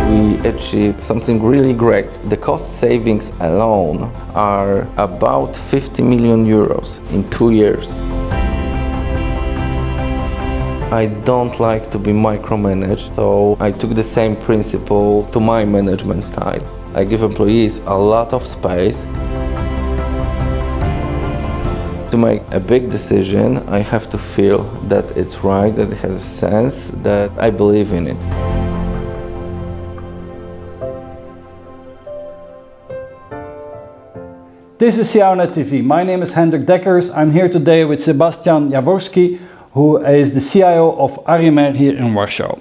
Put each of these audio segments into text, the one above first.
we achieved something really great. The cost savings alone are about 50 million euros in 2 years. I don't like to be micromanaged, so I took the same principle to my management style. I give employees a lot of space. To make a big decision, I have to feel that it's right, that it has sense, that I believe in it. This is CIONET TV. My name is Hendrik Deckers. I'm here today with Sebastian Jaworski, who is the CIO of ARIMR here in Warsaw.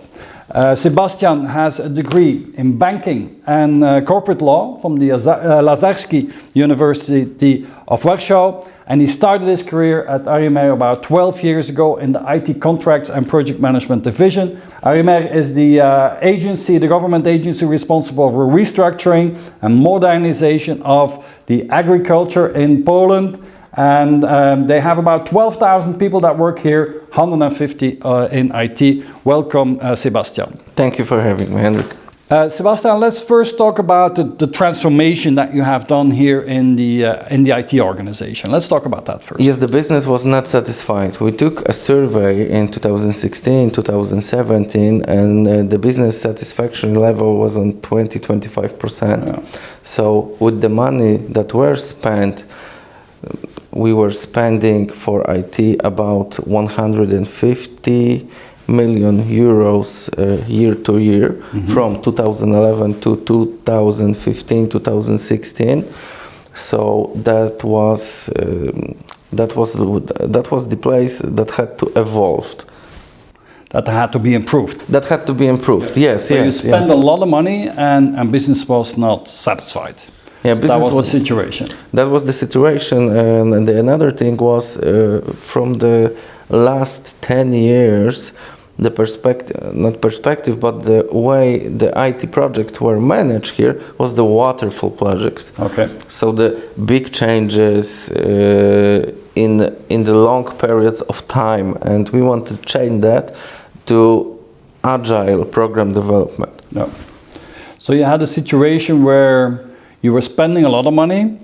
Sebastian has a degree in banking and corporate law from the Lazarski University of Warsaw, and he started his career at ARIMR about 12 years ago in the IT contracts and project management division. ARIMR is the agency, the government agency responsible for restructuring and modernization of the agriculture in Poland. And they have about 12,000 people that work here, 150 in IT. Welcome, Sebastian. Thank you for having me, Hendrik. Sebastian, let's first talk about the transformation that you have done here in the IT organization. Let's talk about that first. Yes, the business was not satisfied. We took a survey in 2016, 2017, and the business satisfaction level was on 20-25%. Yeah. So with the money that were spent, we were spending for IT about 150 million euros year to year, from 2011 to 2015, 2016. So that was the place that had to evolve. That had to be improved. That had to be improved. Yes. So you spent a lot of money, and business was not satisfied. Yeah, so that was the situation. That was the situation, and another thing was from the last 10 years, the but the way the IT projects were managed here was the waterfall projects. Okay. So the big changes in the long periods of time, and we want to change that to Agile program development. Yeah. So you had a situation where you were spending a lot of money,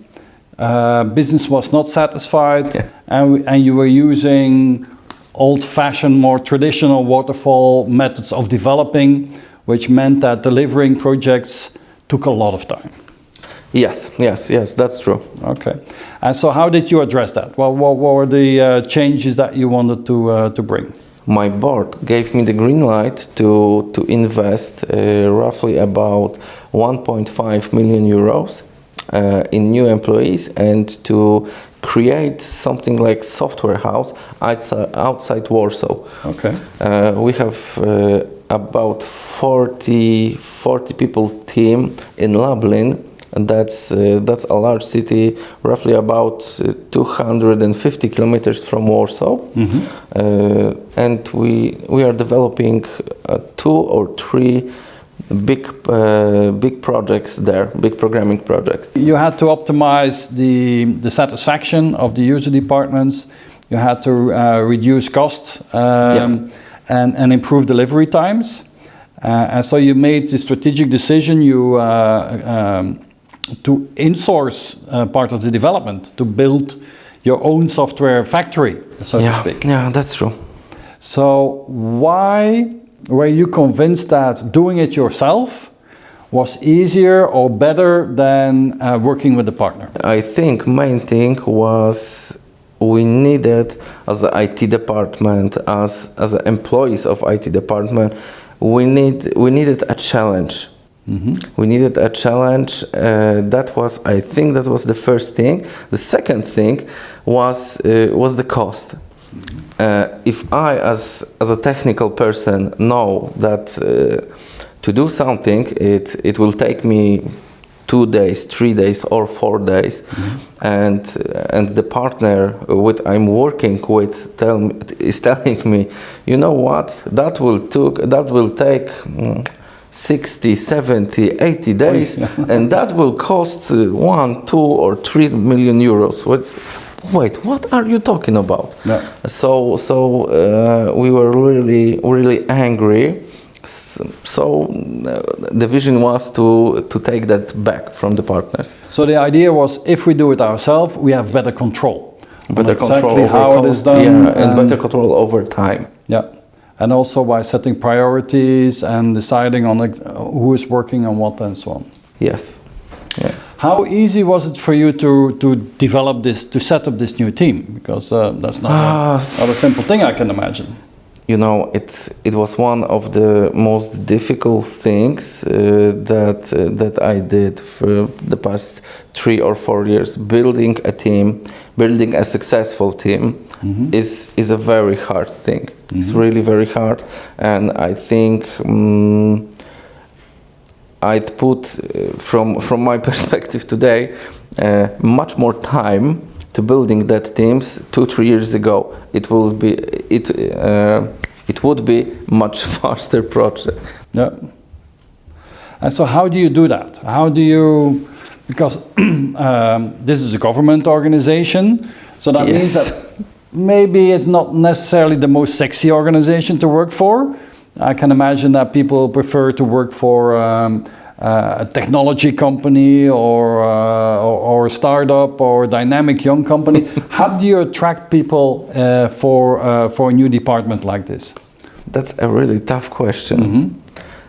business was not satisfied, yeah. and you were using old-fashioned, more traditional waterfall methods of developing, which meant that delivering projects took a lot of time. Yes, that's true. Okay. And so how did you address that? What were the changes that you wanted to bring? My board gave me the green light to invest roughly about 1.5 million euros in new employees and to create something like software house outside Warsaw. Okay. We have about 40 people team in Lublin. And that's a large city, roughly about 250 kilometers from Warsaw. And we are developing 2 or 3 big projects there, big programming projects. You had to optimize the satisfaction of the user departments. You had to reduce costs and improve delivery times. And so you made the strategic decision to insource part of the development, to build your own software factory, so to speak. Yeah, that's true. So why were you convinced that doing it yourself was easier or better than working with a partner? I think main thing was we needed, as an IT department, as employees of IT department, we needed a challenge. We needed a challenge. I think that was the first thing. The second thing was the cost. If I, as a technical person, know that to do something, it will take me 2 days, 3 days, or 4 days, and the partner I'm working with is telling me, you know what, that will take 60, 70, 80 days, and that will cost 1, 2, or 3 million euros. Wait, what are you talking about? Yeah. So we were really angry, So the vision was to take that back from the partners. So the idea was, if we do it ourselves, we have better control. Better exactly control over how cost, it is done. yeah, and better control over time. Yeah, and also by setting priorities and deciding on who is working on what and so on. Yes. Yeah. How easy was it for you to develop this, to set up this new team? Because that's not a simple thing, I can imagine. You know, it was one of the most difficult things that I did for the past 3 or 4 years. Building a team, building a successful team is a very hard thing. It's really very hard, and I think I'd put, from my perspective today, much more time to building that teams 2-3 years ago. It would be much faster project. Yeah. And so how do you do that? How do you, because this is a government organization, so that means that maybe it's not necessarily the most sexy organization to work for. I can imagine that people prefer to work for a technology company or a startup or a dynamic young company. How do you attract people for a new department like this? That's a really tough question.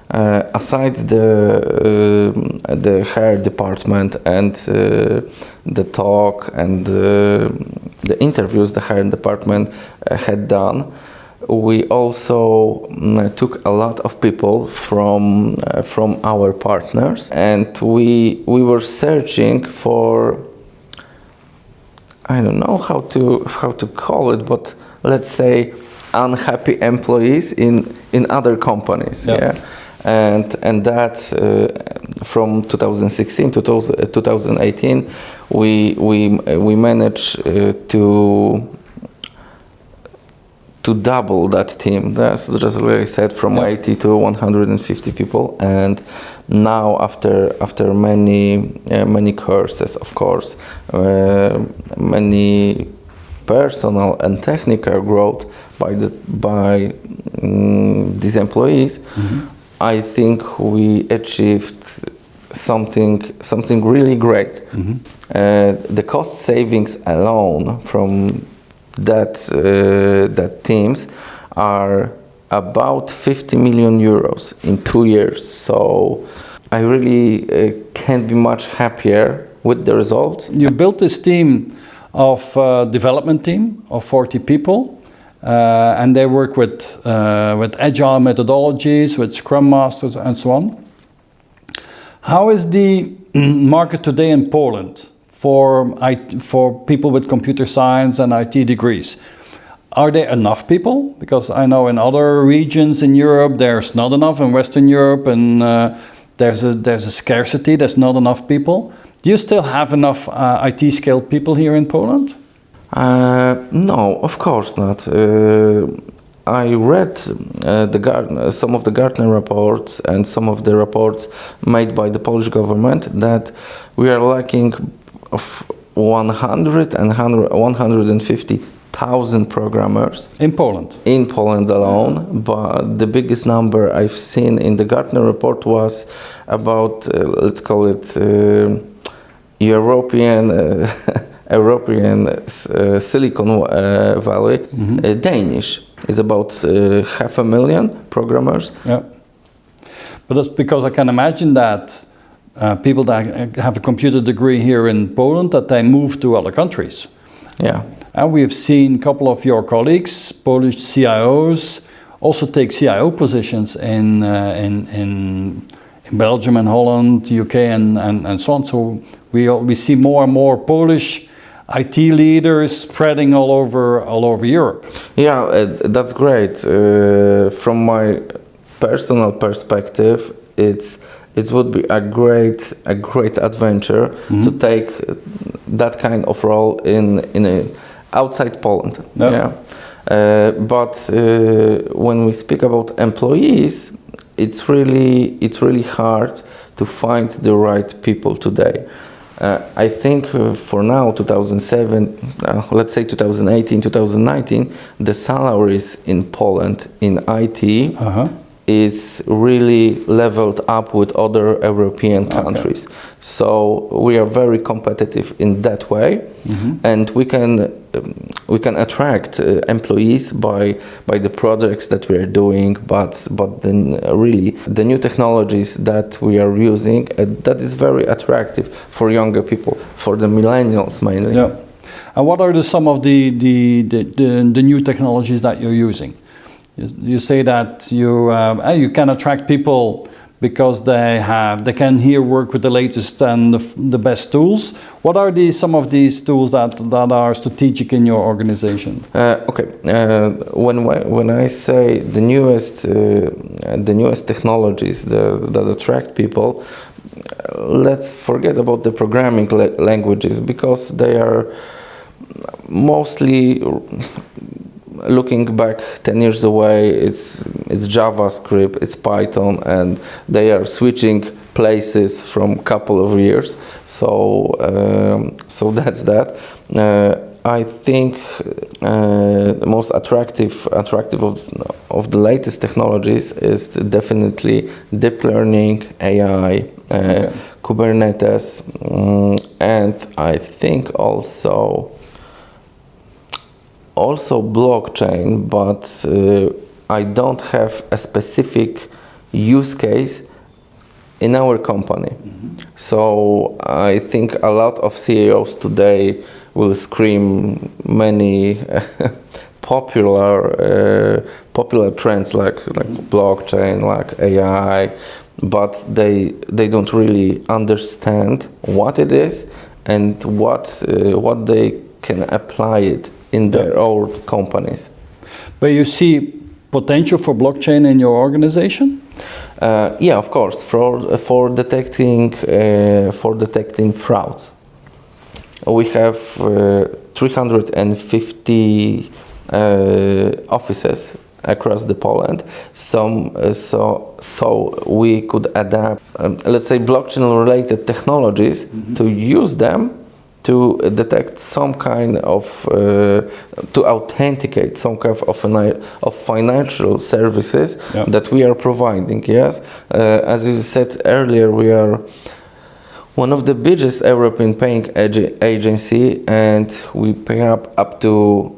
Aside the HR department and the talk and the interviews the HR department had done, we also took a lot of people from our partners, and we were searching for, I don't know how to call it, but let's say unhappy employees in other companies. Yeah. And that from 2016 to 2018 we managed to double that team. That's just like I said, from 80 to 150 people. And now after many courses, of course, many personal and technical growth by these employees, I think we achieved something really great. The cost savings alone from that teams are about 50 million euros in 2 years. So I really can't be much happier with the result. You built this team of development team of 40 people, and they work with agile methodologies, with Scrum Masters and so on. How is the market today in Poland for people with computer science and IT degrees? Are there enough people? Because I know in other regions in Europe there's not enough, in Western Europe, and there's a scarcity, there's not enough people. Do you still have enough IT skilled people here in Poland? No, of course not. I read some of the Gartner reports and some of the reports made by the Polish government that we are lacking of 100 and 150,000 programmers in Poland. In Poland alone, but the biggest number I've seen in the Gartner report was about let's call it European Silicon Valley. Danish is about 500,000 programmers. Yeah, but that's because I can imagine that people that have a computer degree here in Poland, that they move to other countries. Yeah. And we have seen a couple of your colleagues, Polish CIOs, also take CIO positions in Belgium and Holland, UK and so on. So we see more and more Polish IT leaders spreading all over Europe. Yeah, that's great. From my personal perspective, it would be a great adventure to take that kind of role in outside Poland. Yep. Yeah. But when we speak about employees, it's really hard to find the right people today. I think for now, 2007, let's say 2018, 2019, the salaries in Poland in IT is really leveled up with other European countries. So we are very competitive in that way, and we can attract employees by the projects that we are doing, but then really the new technologies that we are using, that is very attractive for younger people, for the millennials mainly. Yeah. And what are some of the new technologies that you're using? You say that you can attract people because they can here work with the latest and the best tools. What are some of these tools that are strategic in your organization? When I say the newest technologies that attract people, let's forget about the programming languages, because they are mostly, looking back 10 years away, it's JavaScript, it's Python, and they are switching places from couple of years. So that's that. I think the most attractive of the latest technologies is definitely deep learning, AI, Kubernetes, and I think also blockchain, but I don't have a specific use case in our company. So I think a lot of CEOs today will scream many popular trends like blockchain, like AI, but they don't really understand what it is and what they can apply it in their own companies. But you see potential for blockchain in your organization? Yeah, of course, for detecting frauds. We have 350 offices across the Poland. So we could adapt, let's say, blockchain-related technologies to use them to detect some kind of, to authenticate some kind of financial services that we are providing. Yes, as you said earlier, we are one of the biggest European paying agency, and we pay up to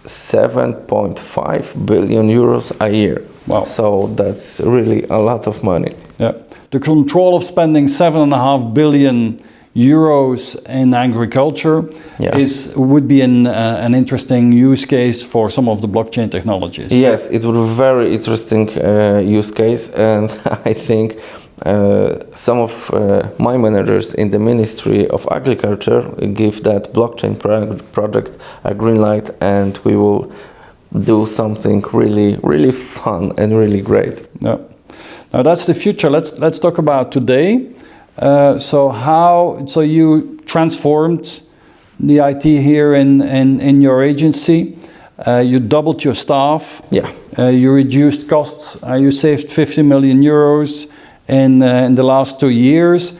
7.5 billion euros a year. Wow! So that's really a lot of money. Yeah, the control of spending 7.5 billion euros in agriculture would be an interesting use case for some of the blockchain technologies. Yes, it would be a very interesting use case, and I think some of my managers in the Ministry of Agriculture give that blockchain project a green light, and we will do something really fun and really great. Yeah. Now that's the future. Let's talk about today. So you transformed the IT here in your agency. You doubled your staff. Yeah. You reduced costs. You saved 50 million euros in the last 2 years.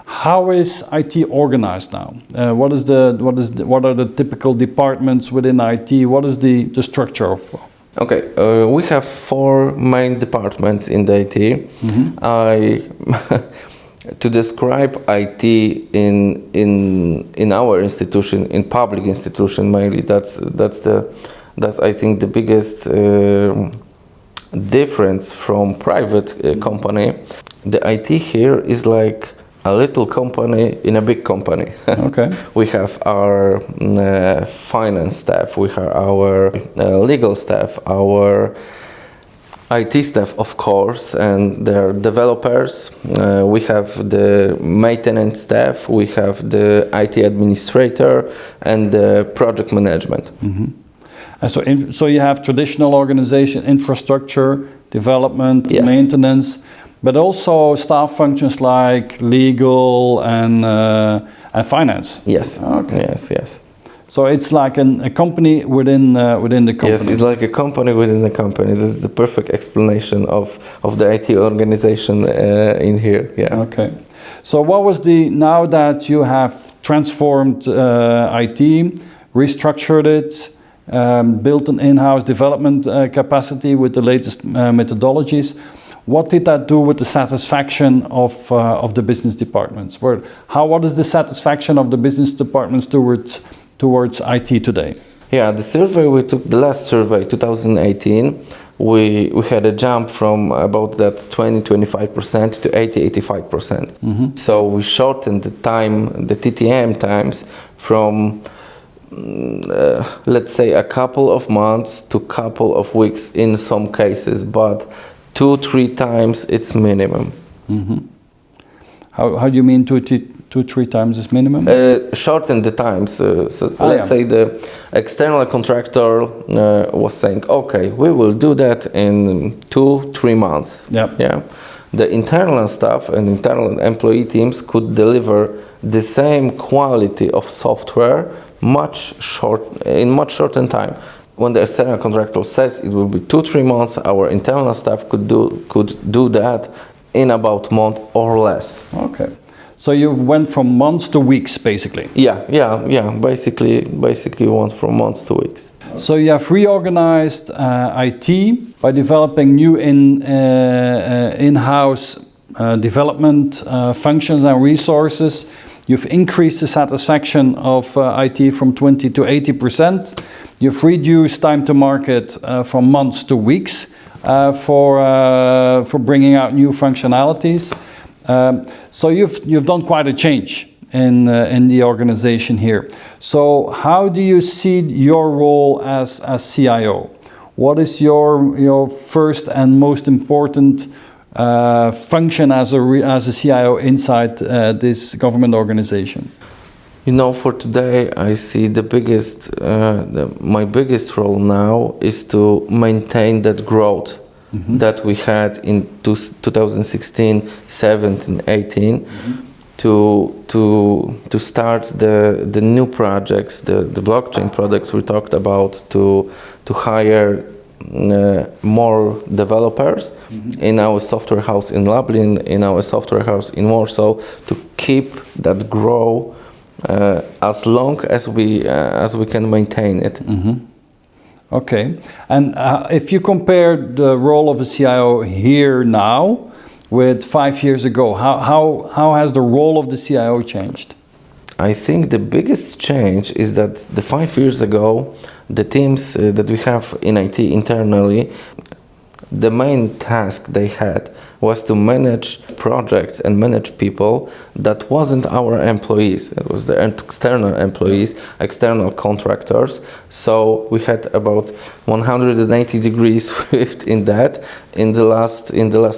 How is IT organized now? What are the typical departments within IT? What is the structure of? Okay, we have 4 main departments in the IT. To describe IT in our institution, in public institution mainly, that's I think the biggest difference from private company. The IT here is like a little company in a big company. Okay. We have our finance staff, we have our legal staff, our IT staff, of course, and their developers. We have the maintenance staff, we have the IT administrator, and the project management. And so you have traditional organization, infrastructure, development, maintenance, but also staff functions like legal and finance. Yes. Okay. Yes. So it's like a company within the company. Yes, it's like a company within the company. This is the perfect explanation of the IT organization in here. Yeah. Okay. So what was now that you have transformed IT, restructured it, built an in-house development capacity with the latest methodologies, what did that do with the satisfaction of the business departments? What is the satisfaction of the business departments towards IT today? Yeah, the survey we took, the last survey, 2018, we had a jump from about that 20-25% to 80-85%. So we shortened the time, the TTM times from let's say a couple of months to couple of weeks in some cases, but 2-3 times it's minimum. How do you mean 2-3 times is minimum? Shorten the times. Let's say the external contractor was saying, okay, we will do that in 2-3 months. Yeah. The internal staff and internal employee teams could deliver the same quality of software in much shortened time. When the external contractor says it will be 2-3 months, our internal staff could do that in about a month or less. Okay. So you went from months to weeks, basically. Yeah. Basically went from months to weeks. So you have reorganized IT by developing new in-house development functions and resources. You've increased the satisfaction of IT from 20 to 80%. You've reduced time to market from months to weeks for bringing out new functionalities. So you've done quite a change in the organization here. So how do you see your role as CIO? What is your first and most important function as a CIO inside this government organization? You know, for today, I see my biggest role now is to maintain that growth that we had in 2016, 17, 18, to start the new projects, the blockchain products we talked about, to hire more developers in our software house in Lublin, in our software house in Warsaw, to keep that grow as long as we can maintain it. Okay, and if you compare the role of a CIO here now with 5 years ago, how has the role of the CIO changed? I think the biggest change is that the 5 years ago, the teams that we have in IT internally, the main task they had was to manage projects and manage people that wasn't our employees. It was the external employees, external contractors. So we had about 180 degrees shift in that in the last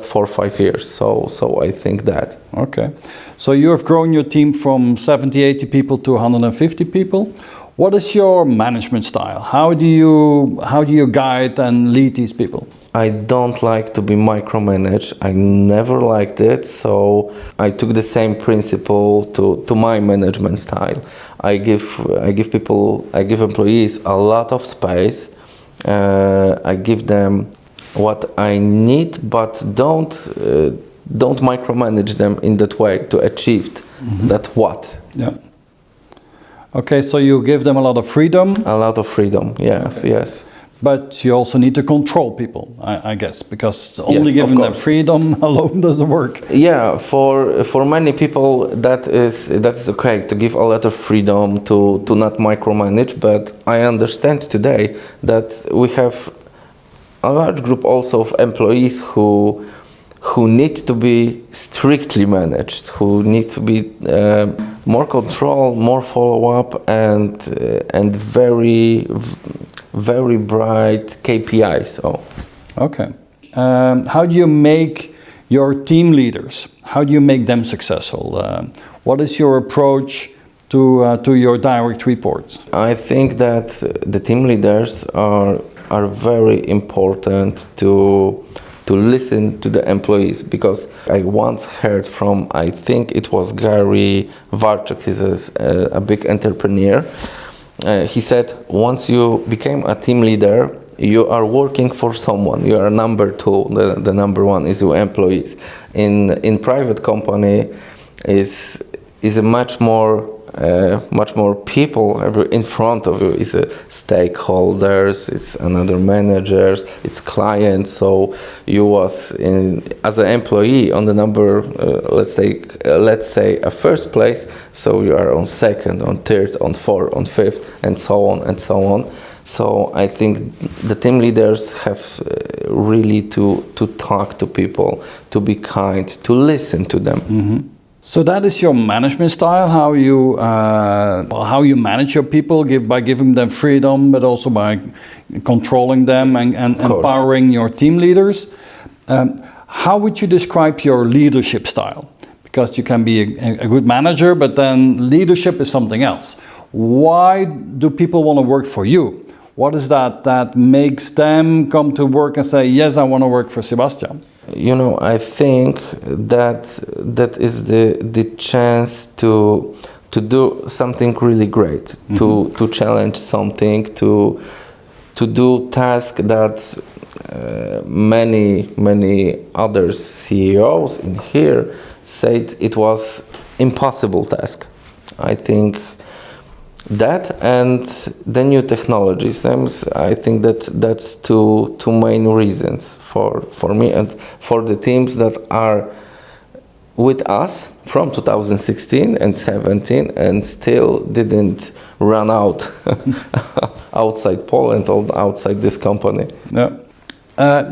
4 or 5 years. So I think that. Okay. So you have grown your team from 70, 80 people to 150 people. What is your management style? How do you guide and lead these people? I don't like to be micromanaged. I never liked it, so I took the same principle to my management style. I give employees a lot of space. I give them what I need, but don't micromanage them in that way to achieve that what. Yeah. Okay, so you give them a lot of freedom. A lot of freedom, yes, okay. Yes. But you also need to control people, I guess, because only giving them freedom alone doesn't work. Yeah, for many people that is okay to give a lot of freedom to not micromanage. But I understand today that we have a large group also of employees who need to be strictly managed, who need to be more control, more follow-up, and very bright KPIs. Oh. Okay. How do you make your team leaders? How do you make them successful? What is your approach to your direct reports? I think that the team leaders are very important to listen to the employees, because I once heard from, I think it was Gary Vaynerchuk, he's a big entrepreneur. He said, once you became a team leader, you are working for someone. You are number two. The number one is your employees. In private company is a much more much more people in front of you. It's stakeholders, it's another managers, it's clients. So you was as an employee on the number, let's say a first place. So you are on second, on third, on fourth, on fifth, and so on and so on. So I think the team leaders have really to talk to people, to be kind, to listen to them. Mm-hmm. So that is your management style, how you manage your people, by giving them freedom, but also by controlling them and empowering your team leaders. How would you describe your leadership style? Because you can be a good manager, but then leadership is something else. Why do people want to work for you? What is that makes them come to work and say, yes, I want to work for Sebastian? You know, I think that is the chance to do something really great, mm-hmm. to challenge something, to do tasks that many other CEOs in here said it was impossible task. I think that and the new technologies. I think that's two main reasons for me and for the teams that are with us from 2016 and 17 and still didn't run out outside Poland or outside this company. Yeah.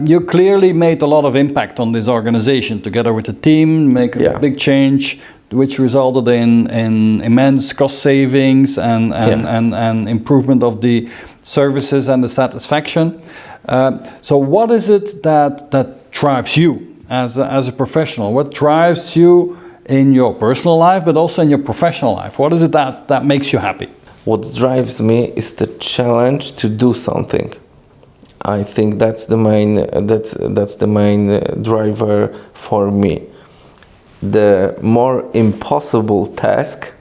You clearly made a lot of impact on this organization together with the team, make a big change, which resulted in immense cost savings and improvement of the services and the satisfaction. So what is it that drives you as a professional? What drives you in your personal life, but also in your professional life? What is it that makes you happy? What drives me is the challenge to do something. I think that's the main driver for me. The more impossible task,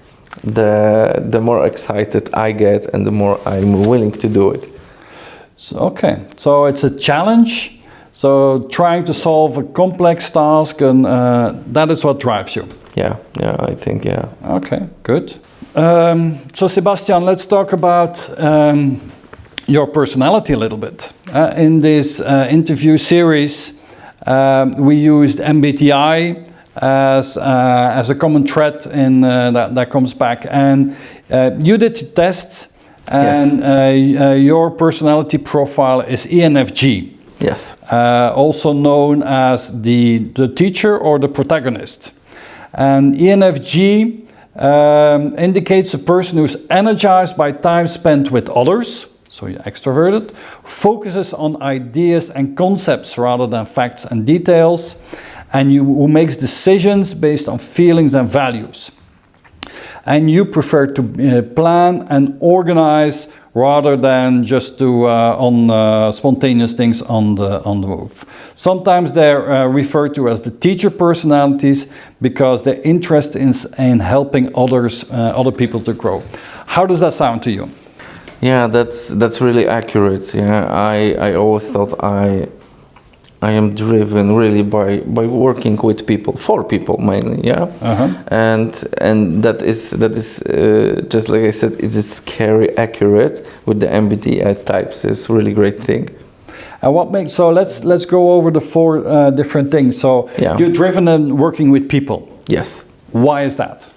the more excited I get and the more I'm willing to do it. So it's a challenge. So trying to solve a complex task, and that is what drives you. Yeah, I think. Okay, good. So Sebastian, let's talk about your personality a little bit. In this interview series, we used MBTI as a common thread in that comes back, and you did the test, and your personality profile is ENFJ. Yes. Also known as the teacher or the protagonist. And ENFJ indicates a person who's energized by time spent with others, so you're extroverted, focuses on ideas and concepts rather than facts and details, and who makes decisions based on feelings and values. And you prefer to plan and organize rather than just do spontaneous things on the move. Sometimes they're referred to as the teacher personalities because they're interested in helping other people to grow. How does that sound to you? Yeah, that's really accurate. Yeah, I always thought I am driven really by working with people, for people mainly, yeah. Uh-huh. And that is just like I said, it is scary accurate with the MBTI types. It's a really great thing. And what makes let's go over the four different things. So you're driven in working with people. Yes. Why is that?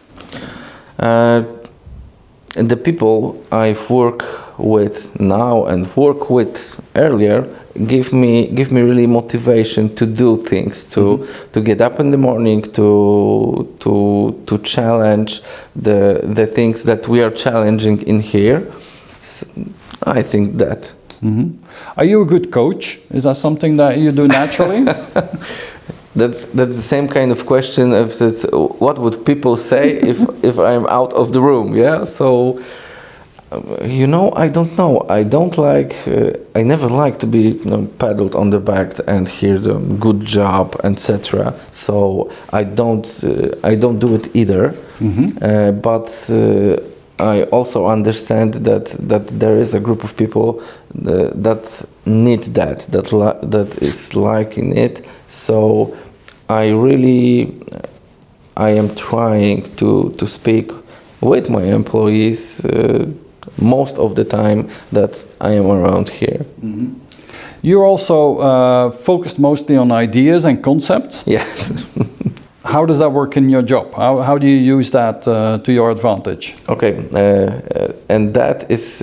The people I work with now and work with earlier give me really motivation to do things, to get up in the morning, to challenge the things that we are challenging in here. So I think that. Mm-hmm. Are you a good coach? Is that something that you do naturally? That's the same kind of question. If it's, what would people say if I'm out of the room? Yeah. So, I don't know. I don't like. I never like to be paddled on the back and hear the good job, etc. So I don't do it either. Mm-hmm. But I also understand that there is a group of people that need that is liking it. So I am trying to speak with my employees most of the time that I am around here. Mm-hmm. You're also focused mostly on ideas and concepts. Yes. How does that work in your job? How do you use that to your advantage? Okay, and that is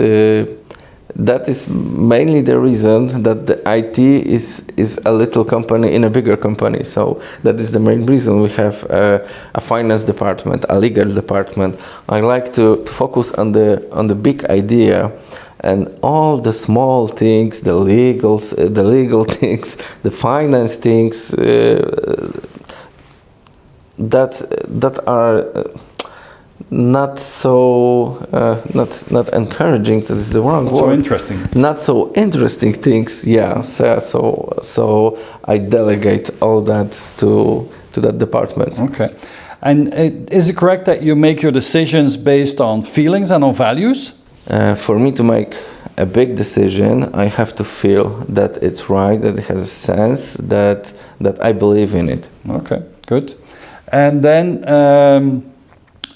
mainly the reason that the IT is a little company in a bigger company. So that is the main reason we have a finance department, a legal department. I like to focus on the big idea, and all the small things, the legal things, the finance things that are not so not encouraging. That is the wrong word. So interesting. Not so interesting things. Yeah. So I delegate all that to that department. Okay. And is it correct that you make your decisions based on feelings and on values? For me to make a big decision, I have to feel that it's right, that it has a sense, that I believe in it. Okay, good. And then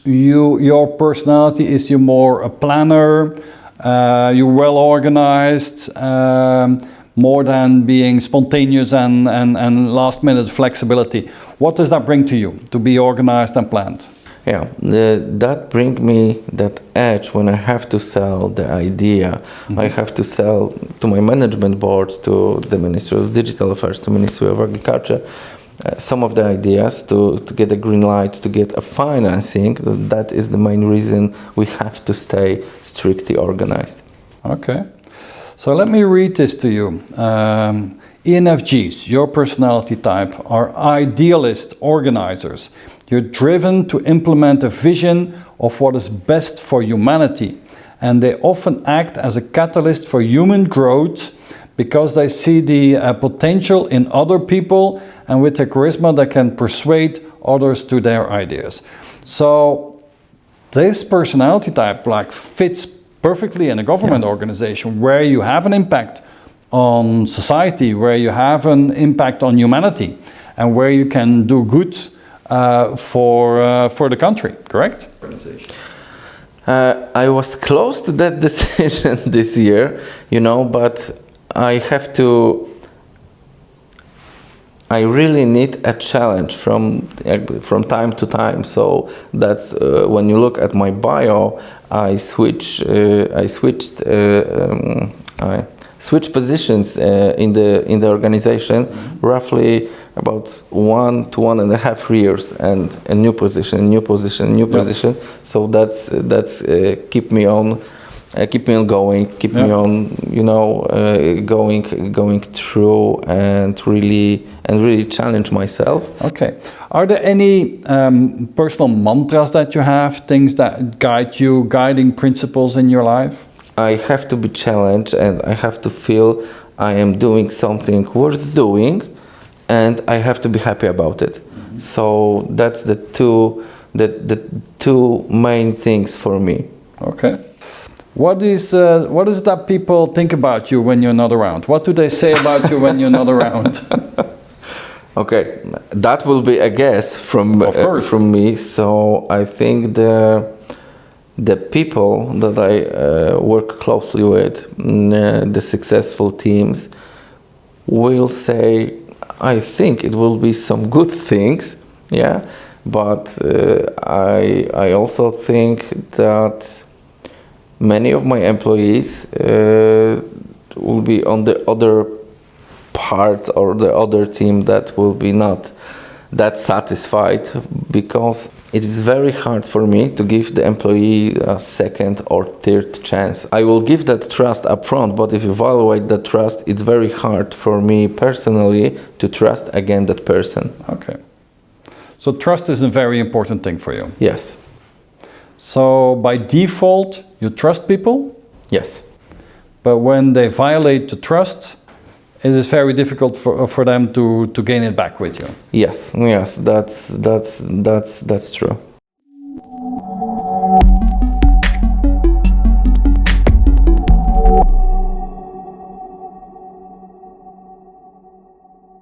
your personality, is you more a planner, you're well organized, more than being spontaneous and last minute flexibility. What does that bring to you, to be organized and planned? Yeah, that brings me that edge when I have to sell the idea. Mm-hmm. I have to sell to my management board, to the Ministry of Digital Affairs, to Ministry of Agriculture, some of the ideas to get a green light, to get a financing. That is the main reason we have to stay strictly organized. Okay, so let me read this to you. ENFJs, your personality type, are idealist organizers. You're driven to implement a vision of what is best for humanity, and they often act as a catalyst for human growth because they see the potential in other people, and with their charisma they can persuade others to their ideas. So this personality type fits perfectly in a government organization where you have an impact on society, where you have an impact on humanity, and where you can do good for the country, correct? I was close to that decision this year, but I really need a challenge from time to time. So that's when you look at my bio, I switched positions in the organization, roughly about 1 to 1.5 years, and a new position. So that's keep me on going, me on, going through and really challenge myself. Okay. Are there any personal mantras that you have, things that guide you, guiding principles in your life? I have to be challenged, and I have to feel I am doing something worth doing, and I have to be happy about it. Mm-hmm. So that's the two main things for me. Okay. What is that people think about you when you're not around? What do they say about you when you're not around? Okay, that will be a guess from me. So I think the people that I work closely with, the successful teams, will say, I think it will be some good things, yeah. But I also think that many of my employees will be on the other part or the other team that will be not that satisfied, because it is very hard for me to give the employee a second or third chance. I will give that trust up front, but if you evaluate that trust, it's very hard for me personally to trust again that person. Okay. So trust is a very important thing for you. Yes. So by default, you trust people? Yes. But when they violate the trust, it is very difficult for them to gain it back with you. Yes, that's true.